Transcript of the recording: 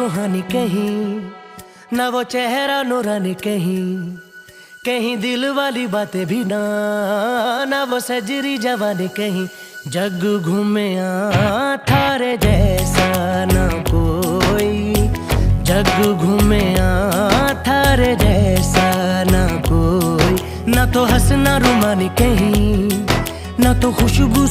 रूहानी कहीं, ना वो चेहरा नूरानी कहीं, कहीं दिल वाली बातें भी ना वो सजरी जवानी कहीं। जग घूमे थारे जैसा ना कोई, जग घूमे थारे जैसा ना कोई। ना तो हंसना रूमानी कहीं, ना तो खुशबू